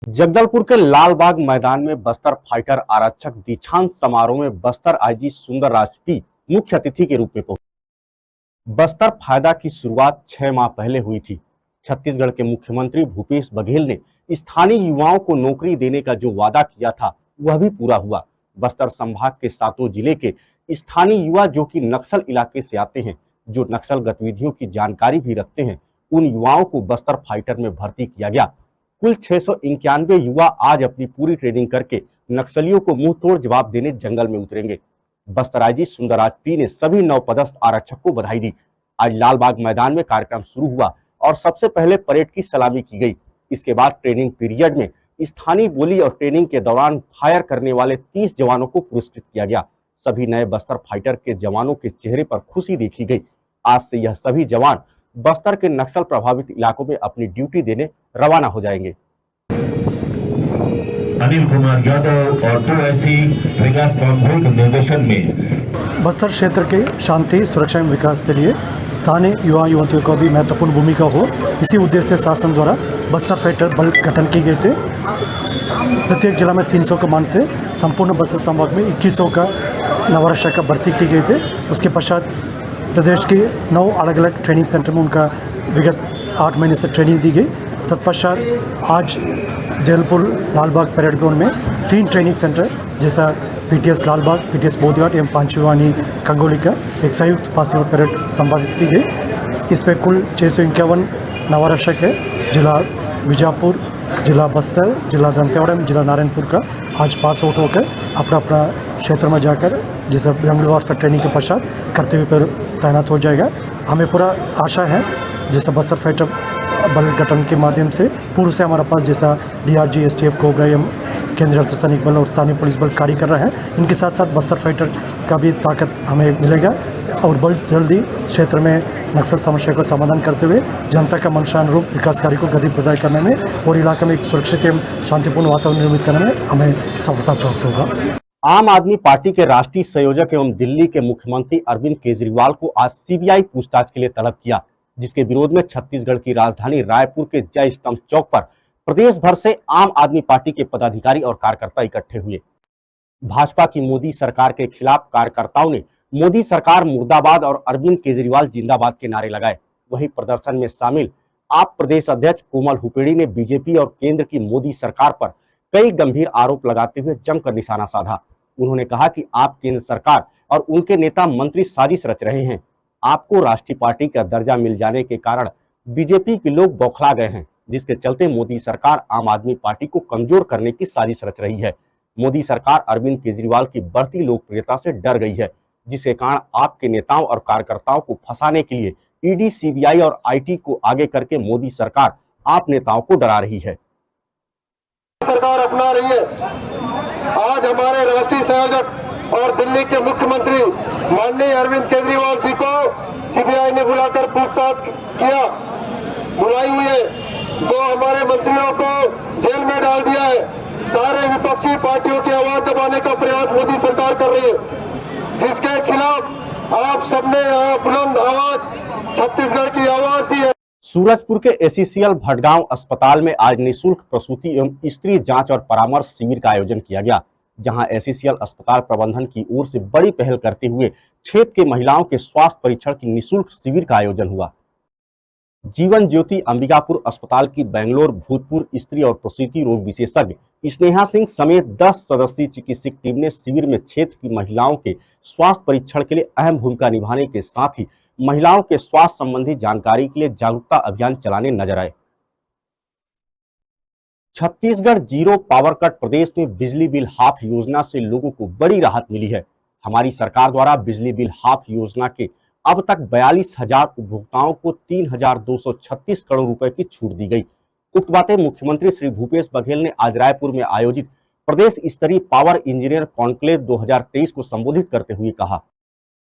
जगदलपुर के लालबाग मैदान में बस्तर फाइटर आरक्षक दीक्षांत समारोह में बस्तर आईजी सुंदरराज पी मुख्य अतिथि के रूप में पहुंचे। बस्तर फायदा की शुरुआत 6 माह पहले हुई थी। छत्तीसगढ़ के मुख्यमंत्री भूपेश बघेल ने स्थानीय युवाओं को नौकरी देने का जो वादा किया था वह भी पूरा हुआ। बस्तर संभाग के 7 जिले के स्थानीय युवा जो कि नक्सल इलाके से आते हैं, जो नक्सल गतिविधियों की जानकारी भी रखते हैं, उन युवाओं को बस्तर फाइटर में भर्ती किया गया। कुल 691 युवा आज अपनी पूरी ट्रेनिंग करके नक्सलियों को मुंह तोड़ जवाब देने जंगल में उतरेंगे। बस्तर आईजी सुंदरराज पी ने सभी नवपदस्थ आरक्षक को बधाई दी। आज लालबाग मैदान में कार्यक्रम शुरू हुआ और सबसे पहले परेड की सलामी की गई। इसके बाद ट्रेनिंग पीरियड में स्थानीय बोली और ट्रेनिंग के दौरान फायर करने वाले 30 जवानों को पुरस्कृत किया गया। सभी नए बस्तर फाइटर के जवानों के चेहरे पर खुशी देखी गई। आज से यह सभी जवान बस्तर के नक्सल प्रभावित इलाकों में अपनी ड्यूटी देने रवाना हो जाएंगे। अनिल कुमार यादव और 2 ऐसी विकास के निर्देशन में बस्तर क्षेत्र के शांति, सुरक्षा एवं विकास के लिए स्थानीय युवा युवतियों को भी महत्वपूर्ण भूमिका हो, इसी उद्देश्य से शासन द्वारा बस्तर फाइटर बल गठन किए गए थे। प्रत्येक जिला में 300 कमान से संपूर्ण बस्तर संभाग में 2100 का नवारक्षक का भर्ती की गई थे। उसके पश्चात प्रदेश के 9 अलग अलग ट्रेनिंग सेंटर में उनका विगत 8 महीने से ट्रेनिंग दी गई। तत्पश्चात आज जगदलपुर लालबाग परेड ग्राउंड में 3 ट्रेनिंग सेंटर जैसा पीटीएस लालबाग, पीटीएस बोधघाट एवं पांचवानी कंगोली का एक संयुक्त पासिंग आउट परेड संपादित की गई। इसमें कुल 651 नवारक्षक है। जिला बीजापुर, जिला बस्तर, जिला दंतेवाड़ा, जिला नारायणपुर का आज पास आउट होकर अपना अपना क्षेत्र में जाकर जैसे जंगल वारफेयर ट्रेनिंग के पश्चात कर्तव्य पर तैनात हो जाएगा। हमें पूरा आशा है जैसा बस्तर फाइटर बल गठन के माध्यम से पूर्व से हमारे पास जैसा डीआरजी, एसटीएफ, कोबरा एवं केंद्रीय अर्धसैनिक बल और स्थानीय पुलिस बल कार्य कर रहे हैं, इनके साथ साथ बस्तर फाइटर का भी ताकत हमें मिलेगा और बहुत जल्दी क्षेत्र में नक्सल समस्या का समाधान करते हुए जनता का मंशानुरूप विकास कार्य को गति प्रदान करने में और इलाके में एक सुरक्षित एवं शांतिपूर्ण वातावरण निर्मित करने में हमें सफलता प्राप्त होगा। आम आदमी पार्टी के राष्ट्रीय संयोजक एवं दिल्ली के मुख्यमंत्री अरविंद केजरीवाल को आज सीबीआई पूछताछ के लिए तलब किया, जिसके विरोध में छत्तीसगढ़ की राजधानी रायपुर के जय स्तंभ चौक पर प्रदेश भर से आम आदमी पार्टी के पदाधिकारी और कार्यकर्ता इकट्ठे हुए। भाजपा की मोदी सरकार के खिलाफ कार्यकर्ताओं ने मोदी सरकार मुर्दाबाद और अरविंद केजरीवाल जिंदाबाद के नारे लगाए। वहीं प्रदर्शन में शामिल आप प्रदेश अध्यक्ष कोमल हुपेड़ी ने बीजेपी और केंद्र की मोदी सरकार पर कई गंभीर आरोप लगाते हुए जमकर निशाना साधा। उन्होंने कहा कि आप केंद्र सरकार और उनके नेता मंत्री साजिश रच रहे हैं। आपको राष्ट्रीय पार्टी का दर्जा मिल जाने के कारण बीजेपी के लोग बौखला गए हैं, जिसके चलते मोदी सरकार आम आदमी पार्टी को कमजोर करने की साजिश रच रही है। मोदी सरकार अरविंद केजरीवाल की बढ़ती लोकप्रियता से डर गई है, जिसके कारण आपके नेताओं और कार्यकर्ताओं को फंसाने के लिए ईडी, सीबीआई और आईटी को आगे करके मोदी सरकार आप नेताओं को डरा रही है। सरकार अपना रही है। आज हमारे राष्ट्रीय संयोजक और दिल्ली के मुख्यमंत्री माननीय अरविंद केजरीवाल जी को सीबीआई ने बुलाकर पूछताछ किया, बुलाई हुई है। 2 हमारे मंत्रियों को जेल में डाल दिया है। सारे विपक्षी पार्टियों की आवाज दबाने का प्रयास मोदी सरकार कर रही है, जिसके खिलाफ आप सबने बुलंद आवाज छत्तीसगढ़ की आवाज दी है। सूरजपुर के एसीसीएल भटगांव अस्पताल में आज निःशुल्क प्रसूति एवं स्त्री जांच और परामर्श शिविर का आयोजन किया गया, जहां एसीसीएल अस्पताल प्रबंधन की ओर से बड़ी पहल करते हुए क्षेत्र के महिलाओं के स्वास्थ्य परीक्षण की निःशुल्क शिविर का आयोजन हुआ। जीवन ज्योति अंबिकापुर अस्पताल की बेंगलोर भूतपूर्व स्त्री और प्रसूति रोग विशेषज्ञ स्नेहा सिंह समेत 10 सदस्यीय चिकित्सक टीम ने शिविर में क्षेत्र की महिलाओं के स्वास्थ्य परीक्षण के लिए अहम भूमिका निभाने के साथ ही महिलाओं के स्वास्थ्य संबंधी जानकारी के लिए जागरूकता अभियान चलाने नजर आए। छत्तीसगढ़ जीरो पावर कट प्रदेश में बिजली बिल हाफ योजना से लोगों को बड़ी राहत मिली है। हमारी सरकार द्वारा बिजली बिल हाफ योजना के अब तक 42,000 उपभोक्ताओं को 3,236 करोड़ रुपए की छूट दी गई। उक्त बातें मुख्यमंत्री श्री भूपेश बघेल ने आज रायपुर में आयोजित प्रदेश स्तरीय पावर इंजीनियर कॉन्क्लेव 2023 को संबोधित करते हुए कहा।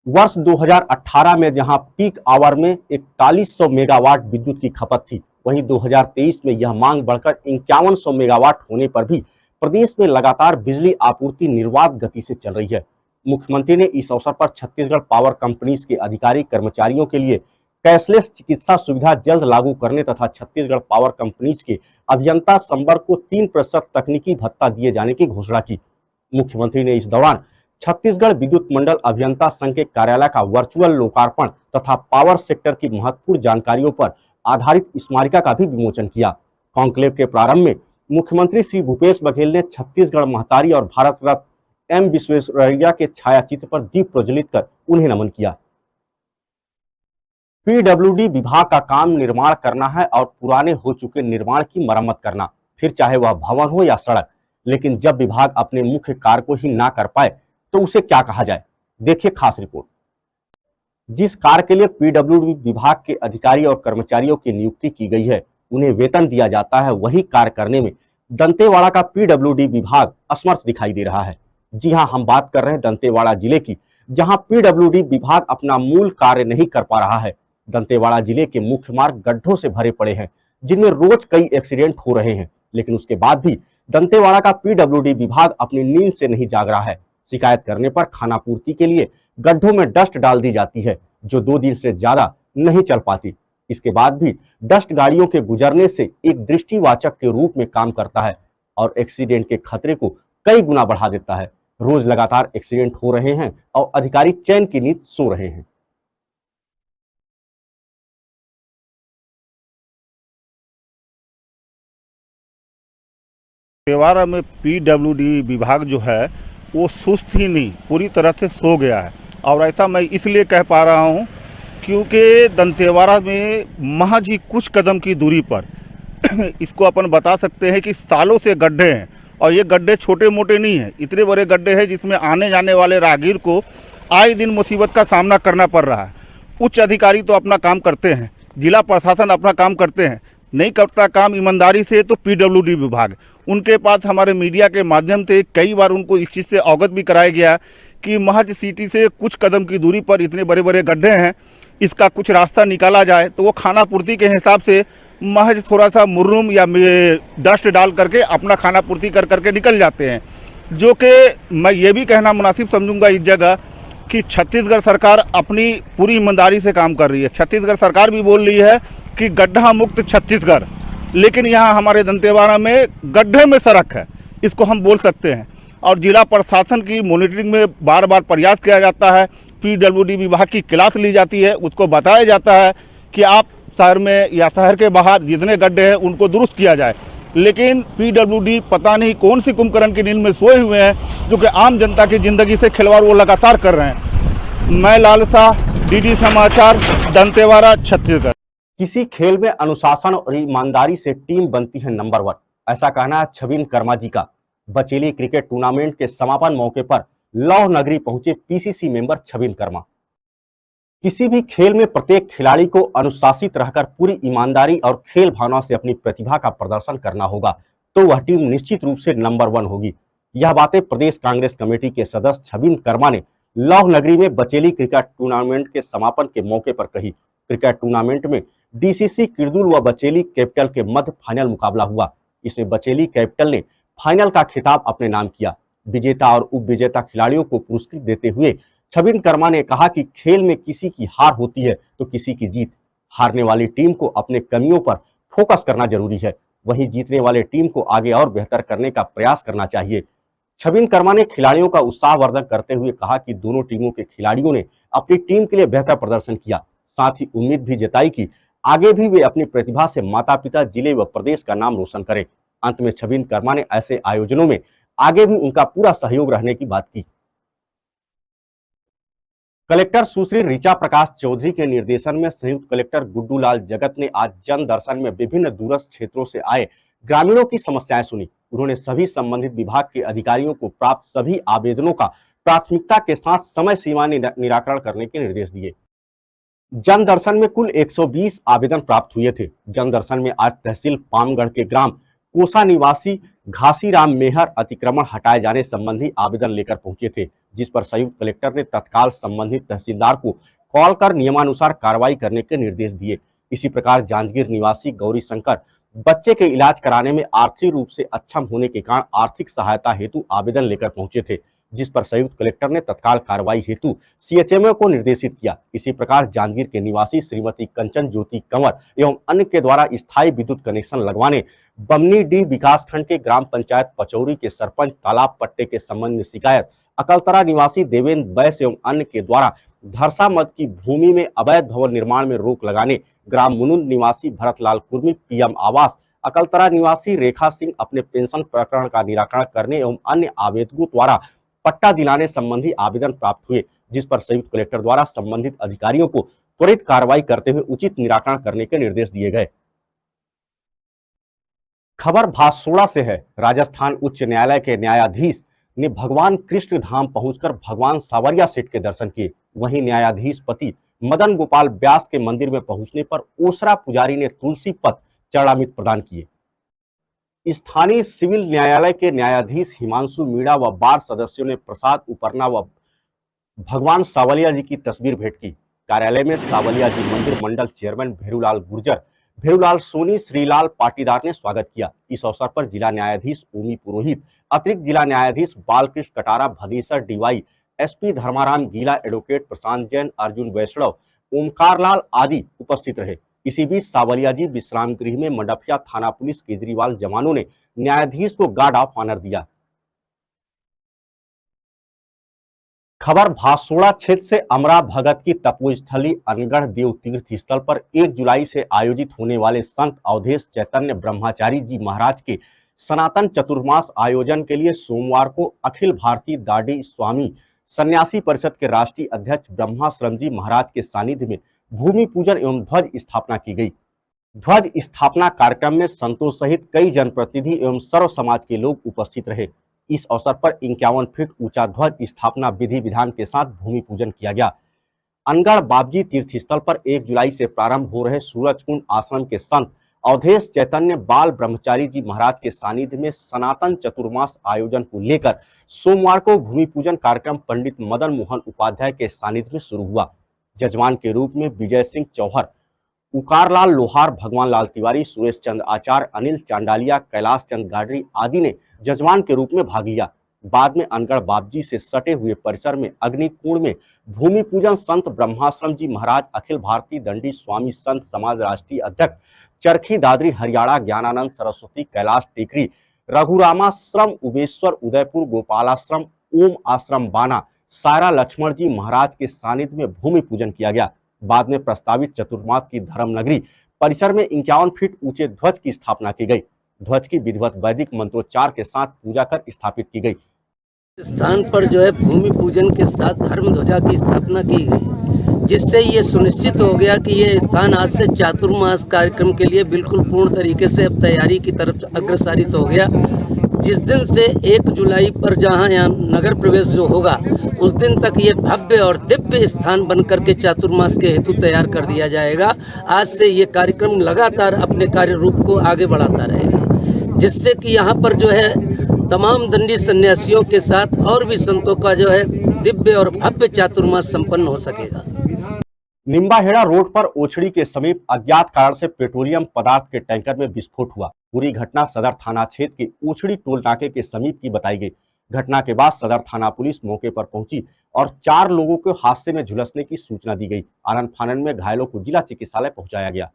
वर्ष 2018 में जहां पीक आवर में 4100 मेगावाट विद्युत की खपत थी, वहीं 2023 में यह मांग बढ़कर 5100 मेगावाट होने पर भी प्रदेश में लगातार बिजली आपूर्ति निर्बाध गति से चल रही है। मुख्यमंत्री ने इस अवसर पर छत्तीसगढ़ पावर कंपनीज के अधिकारी कर्मचारियों के लिए कैशलेस चिकित्सा सुविधा जल्द लागू करने तथा छत्तीसगढ़ पावर कंपनीज के अभियंता संवर्ग को 3% तकनीकी भत्ता दिए जाने की घोषणा की। मुख्यमंत्री ने इस दौरान छत्तीसगढ़ विद्युत मंडल अभियंता संघ के कार्यालय का वर्चुअल लोकार्पण तथा पावर सेक्टर की महत्वपूर्ण जानकारियों पर आधारित स्मारिका का भी विमोचन किया। कॉन्क्लेव के प्रारंभ में मुख्यमंत्री श्री भूपेश बघेल ने छत्तीसगढ़ महतारी और भारत रत्न एम विश्वेश्वरैया के छायाचित्र पर दीप प्रज्वलित कर उन्हें नमन किया। पीडब्ल्यूडी विभाग का काम निर्माण करना है और पुराने हो चुके निर्माण की मरम्मत करना, फिर चाहे वह भवन हो या सड़क। लेकिन जब विभाग अपने मुख्य कार्य को ही ना कर पाए तो उसे क्या कहा जाए। देखिए खास रिपोर्ट। जिस कार्य के लिए पीडब्ल्यूडी विभाग के अधिकारी और कर्मचारियों की नियुक्ति की गई है, उन्हें वेतन दिया जाता है, वही कार्य करने में दंतेवाड़ा का पीडब्ल्यूडी विभाग असमर्थ दिखाई दे रहा है। जी हां, हम बात कर रहे हैं दंतेवाड़ा जिले की, जहां पीडब्ल्यूडी विभाग अपना मूल कार्य नहीं कर पा रहा है। दंतेवाड़ा जिले के मुख्य मार्ग गड्ढों से भरे पड़े हैं, जिनमें रोज कई एक्सीडेंट हो रहे हैं, लेकिन उसके बाद भी दंतेवाड़ा का पीडब्ल्यूडी विभाग अपनी नींद से नहीं जाग रहा है। शिकायत करने पर खानापूर्ति के लिए गड्ढों में डस्ट डाल दी जाती है, जो 2 दिन से ज्यादा नहीं चल पाती। इसके बाद भी डस्ट गाड़ियों के गुजरने से एक दृष्टिवाचक के रूप में काम करता है और एक्सीडेंट के खतरे को कई गुना बढ़ा देता है। रोज लगातार एक्सीडेंट हो रहे हैं और अधिकारी चैन की नींद सो रहे हैं। दंतेवाड़ा में पीडब्ल्यूडी विभाग जो है वो सुस्त ही नहीं, पूरी तरह से सो गया है। और ऐसा मैं इसलिए कह पा रहा हूँ क्योंकि दंतेवाड़ा में महज ही कुछ कदम की दूरी पर इसको अपन बता सकते हैं कि सालों से गड्ढे हैं, और ये गड्ढे छोटे मोटे नहीं हैं, इतने बड़े गड्ढे हैं जिसमें आने जाने वाले राहगीर को आए दिन मुसीबत का सामना करना पड़ रहा है। उच्च अधिकारी तो अपना काम करते हैं, जिला प्रशासन अपना काम करते हैं, नहीं करता काम ईमानदारी से तो पीडब्ल्यूडी विभाग। उनके पास हमारे मीडिया के माध्यम से कई बार उनको इस चीज़ से अवगत भी कराया गया कि महज सिटी से कुछ कदम की दूरी पर इतने बड़े बड़े गड्ढे हैं, इसका कुछ रास्ता निकाला जाए। तो वो खाना पूर्ति के हिसाब से महज थोड़ा सा मुर्रुम या डस्ट डाल करके अपना खाना पूर्ति कर करके निकल जाते हैं, जो कि मैं ये भी कहना मुनासिब समझूंगा इस जगह कि छत्तीसगढ़ सरकार अपनी पूरी ईमानदारी से काम कर रही है। छत्तीसगढ़ सरकार भी बोल रही है कि गड्ढा मुक्त छत्तीसगढ़, लेकिन यहाँ हमारे दंतेवाड़ा में गड्ढे में सड़क है, इसको हम बोल सकते हैं। और जिला प्रशासन की मॉनिटरिंग में बार बार प्रयास किया जाता है, पीडब्ल्यूडी विभाग की क्लास ली जाती है, उसको बताया जाता है कि आप शहर में या शहर के बाहर जितने गड्ढे हैं उनको दुरुस्त किया जाए, लेकिन पीडब्ल्यूडी पता नहीं कौन सी कुंभकर्ण की नींद में सोए हुए हैं, जो कि आम जनता की जिंदगी से खिलवाड़ वो लगातार कर रहे हैं। मैं लाल शाह, डीडी समाचार, दंतेवाड़ा, छत्तीसगढ़। किसी खेल में अनुशासन और ईमानदारी से टीम बनती है नंबर 1, ऐसा कहना है छबिन कर्मा जी का। बचेली क्रिकेट टूर्नामेंट के समापन मौके पर लौह नगरी पहुंचे पीसीसी मेंबर छबिन कर्मा। किसी भी खेल में प्रत्येक खिलाड़ी को अनुशासित रहकर पूरी ईमानदारी और खेल भावना से अपनी प्रतिभा का प्रदर्शन करना होगा, तो वह टीम निश्चित रूप से नंबर 1 होगी। यह बातें प्रदेश कांग्रेस कमेटी के सदस्य छबिन कर्मा ने लौह नगरी में बचेली क्रिकेट टूर्नामेंट के समापन के मौके पर कही। क्रिकेट टूर्नामेंट में डीसीसी किरदुल व बचेली कैपिटल के मध्य फाइनल मुकाबला हुआ। इसमें बचेली कैपिटल ने फाइनल का खिताब अपने नाम किया। विजेता और उप विजेता खिलाड़ियों को पुरस्कृत देते हुए छबिन कर्मा ने कहा कि खेल में किसी की हार होती है तो किसी की जीत। हारने वाली टीम को अपने कमियों पर फोकस करना जरूरी है, वहीं जीतने वाले टीम को आगे और बेहतर करने का प्रयास करना चाहिए। छबिन कर्मा ने खिलाड़ियों का उत्साहवर्धन करते हुए कहा कि दोनों टीमों के खिलाड़ियों ने अपनी टीम के लिए बेहतर प्रदर्शन किया, साथ ही उम्मीद भी जताई कि आगे भी वे अपनी प्रतिभा से माता पिता, जिले व प्रदेश का नाम रोशन करें। अंत में छबिन कर्मा ने ऐसे आयोजनों में आगे भी उनका पूरा सहयोग रहने की बात की। कलेक्टर सुश्री ऋचा प्रकाश चौधरी के निर्देशन में संयुक्त कलेक्टर गुड्डू लाल जगत ने आज जन दर्शन में विभिन्न दूरस्थ क्षेत्रों से आए ग्रामीणों की समस्याएं सुनी। उन्होंने सभी संबंधित विभाग के अधिकारियों को प्राप्त सभी आवेदनों का प्राथमिकता के साथ समय सीमा निराकरण करने के निर्देश दिए। जन दर्शन में कुल 120 आवेदन प्राप्त हुए थे। जन दर्शन में आज तहसील पामगढ़ के ग्राम कोसा निवासी घासीराम मेहर अतिक्रमण हटाए जाने संबंधी आवेदन लेकर पहुंचे थे, जिस पर संयुक्त कलेक्टर ने तत्काल संबंधित तहसीलदार को कॉल कर नियमानुसार कार्रवाई करने के निर्देश दिए। इसी प्रकार जांजगीर निवासी गौरी शंकर बच्चे के इलाज कराने में आर्थिक रूप से अक्षम होने के कारण आर्थिक सहायता हेतु आवेदन लेकर पहुंचे थे। जिस पर संयुक्त कलेक्टर ने तत्काल कार्रवाई हेतु सीएचएमओ को निर्देशित किया। इसी प्रकार जांजगीर के निवासी श्रीमती कंचन ज्योति कंवर एवं अन्य के द्वारा स्थायी विद्युत कनेक्शन लगवाने बमनी डी विकासखंड के ग्राम पंचायत पचौरी के सरपंच तालाब पट्टे के संबंध में शिकायत, अकलतरा निवासी देवेंद्र बैस एवं अन्य के द्वारा धरसा मद की भूमि में अवैध भवन निर्माण में रोक लगाने, ग्राम मुनुंद निवासी भरतलाल कुर्मी पीएम आवास, अकलतरा निवासी रेखा सिंह अपने पेंशन प्रकरण का निराकरण करने एवं अन्य आवेदकों द्वारा पट्टा दिलाने संबंधी आवेदन प्राप्त हुए, जिस पर संयुक्त कलेक्टर द्वारा संबंधित अधिकारियों को त्वरित कार्रवाई करते हुए उचित निराकरण करने के निर्देश दिए गए। खबर भासोड़ा से है। राजस्थान उच्च न्यायालय के न्यायाधीश ने भगवान कृष्ण धाम पहुंचकर भगवान सावरिया सेठ के दर्शन किए। वहीं न्यायाधीश पति मदन गोपाल व्यास के मंदिर में पहुंचने पर ओसरा पुजारी ने तुलसी पत्र चरणामृत प्रदान किए। स्थानीय सिविल न्यायालय के न्यायाधीश हिमांशु मीणा व बार सदस्यों ने प्रसाद उपरना व भगवान सावलिया जी की तस्वीर भेंट की। कार्यालय में सावलिया जी मंदिर मंडल चेयरमैन भेरूलाल गुर्जर, भेरूलाल सोनी, श्रीलाल पाटीदार ने स्वागत किया। इस अवसर पर जिला न्यायाधीश ओमी पुरोहित, अतिरिक्त जिला न्यायाधीश बालकृष्ण कटारा, भदेसर डीवाई एसपी धर्माराम गीला, एडवोकेट प्रशांत जैन, अर्जुन वैष्णव, ओमकार लाल आदि उपस्थित रहे। इसी बीच सावलिया जी विश्राम गृह में मंडपिया थाना पुलिस केजरीवाल जवानों ने न्यायाधीश को गार्ड ऑफ ऑनर दिया। खबर भासोड़ा क्षेत्र से अमरा भगत की तपोस्थली अनगढ़ देव तीर्थ स्थल पर 1 जुलाई से आयोजित होने वाले संत अवधेश चैतन्य ब्रह्मचारी जी महाराज के सनातन चतुर्मास आयोजन के लिए सोमवार को अखिल भारतीय दाढ़ी स्वामी सन्यासी परिषद के राष्ट्रीय अध्यक्ष ब्रह्माश्रम जी महाराज के सानिध्य में भूमि पूजन एवं ध्वज स्थापना की गई। ध्वज स्थापना कार्यक्रम में संतों सहित कई जनप्रतिनिधि एवं सर्व समाज के लोग उपस्थित रहे। इस अवसर पर 51 फीट ऊंचा ध्वज स्थापना विधि विधान के साथ भूमि पूजन किया गया। अनगढ़ बाबजी तीर्थ स्थल पर 1 जुलाई से प्रारंभ हो रहे सूरजकुंड आश्रम के संत अवधेश चैतन्य बाल ब्रह्मचारी जी महाराज के सानिध्य में सनातन चतुर्मास आयोजन को लेकर सोमवार को भूमि पूजन कार्यक्रम पंडित मदन मोहन उपाध्याय के सानिध्य में शुरू हुआ। जजमान के रूप में विजय सिंह चौहर, उकारलाल लोहार, भगवान लाल तिवारी, सुरेश चंद्र आचार्य, अनिल चांडालिया, कैलाश चंद गाडरी आदि ने जजमान के रूप में भाग लिया। बाद में अनगढ़ बाबजी से सटे हुए परिसर में अग्निकुंड में भूमि पूजन संत ब्रह्माश्रम जी महाराज, अखिल भारतीय दंडी स्वामी संत समाज राष्ट्रीय अध्यक्ष चरखी दादरी हरियाणा, ज्ञानानंद सरस्वती, कैलाश टेकरी, रघुरामाश्रम उबेश्वर, उदयपुर गोपालाश्रम, ओम आश्रम बाना, सायरा लक्ष्मण जी महाराज के सानिध्य में भूमि पूजन किया गया। बाद में प्रस्तावित चतुर्मास की धर्मनगरी परिसर में 51 फीट ऊंचे ध्वज की स्थापना की गई। ध्वज की विधिवत वैदिक मंत्रोच्चार के साथ पूजा कर स्थापित की गई। स्थान पर जो है भूमि पूजन के साथ धर्म ध्वजा की स्थापना की गई, जिससे ये सुनिश्चित हो गया कि ये स्थान आज से चातुर्मास कार्यक्रम के लिए बिल्कुल पूर्ण तरीके से अब तैयारी की तरफ अग्रसारित हो गया। जिस दिन से 1 जुलाई पर जहां यहाँ नगर प्रवेश जो होगा, उस दिन तक ये भव्य और दिव्य स्थान बनकर के चातुर्मास के हेतु तैयार कर दिया जाएगा। आज से ये कार्यक्रम लगातार अपने कार्य रूप को आगे बढ़ाता रहेगा, जिससे कि यहाँ पर जो है तमाम दंडी सन्यासियों के साथ और भी संतों का जो है दिव्य और भव्य चातुर्मास संपन्न हो सकेगा। निम्बाहेड़ा रोड पर ओछड़ी के समीप अज्ञात कारण से पेट्रोलियम पदार्थ के टैंकर में विस्फोट हुआ। पूरी घटना सदर थाना क्षेत्र के ओछड़ी टोल नाके के समीप की बताई गई। घटना के बाद सदर थाना पुलिस मौके पर पहुंची और 4 लोगों को हादसे में झुलसने की सूचना दी गई। आनन फानन में घायलों को जिला चिकित्सालय पहुंचाया गया।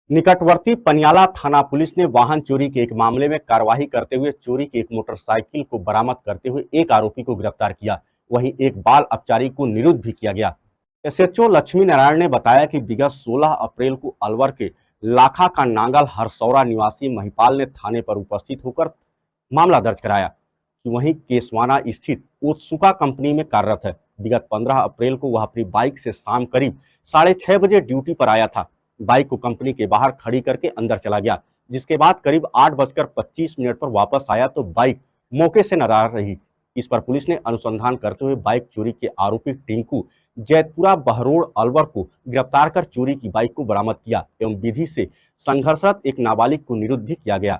निकटवर्ती पनियाला थाना पुलिस ने वाहन चोरी के एक मामले में कार्यवाही करते हुए चोरी की एक मोटरसाइकिल को बरामद करते हुए एक आरोपी को गिरफ्तार किया। वहीं एक बाल अपचारी को निरुद्ध भी किया गया। एसएचओ लक्ष्मी नारायण ने बताया कि विगत 16 अप्रैल को अलवर के लाखा का नांगल हरसौरा निवासी महिपाल ने थाने पर उपस्थित होकर मामला दर्ज कराया कि वहीं केसवाना स्थित ओत्सुका कंपनी में कार्यरत है। विगत 15 अप्रैल को वह अपनी बाइक से शाम करीब 6:30 बजे ड्यूटी पर आया था। बाइक को कंपनी के बाहर खड़ी करके अंदर चला गया, जिसके बाद करीब 8:25 पर वापस आया तो बाइक मौके से नदार रही। इस पर पुलिस ने अनुसंधान करते हुए बाइक चोरी के आरोपी टिंकू जैतपुरा बहरोड़ अलवर को गिरफ्तार कर चोरी की बाइक को बरामद किया एवं विधि से संघर्षरत एक नाबालिग को निरुद्ध भी किया गया।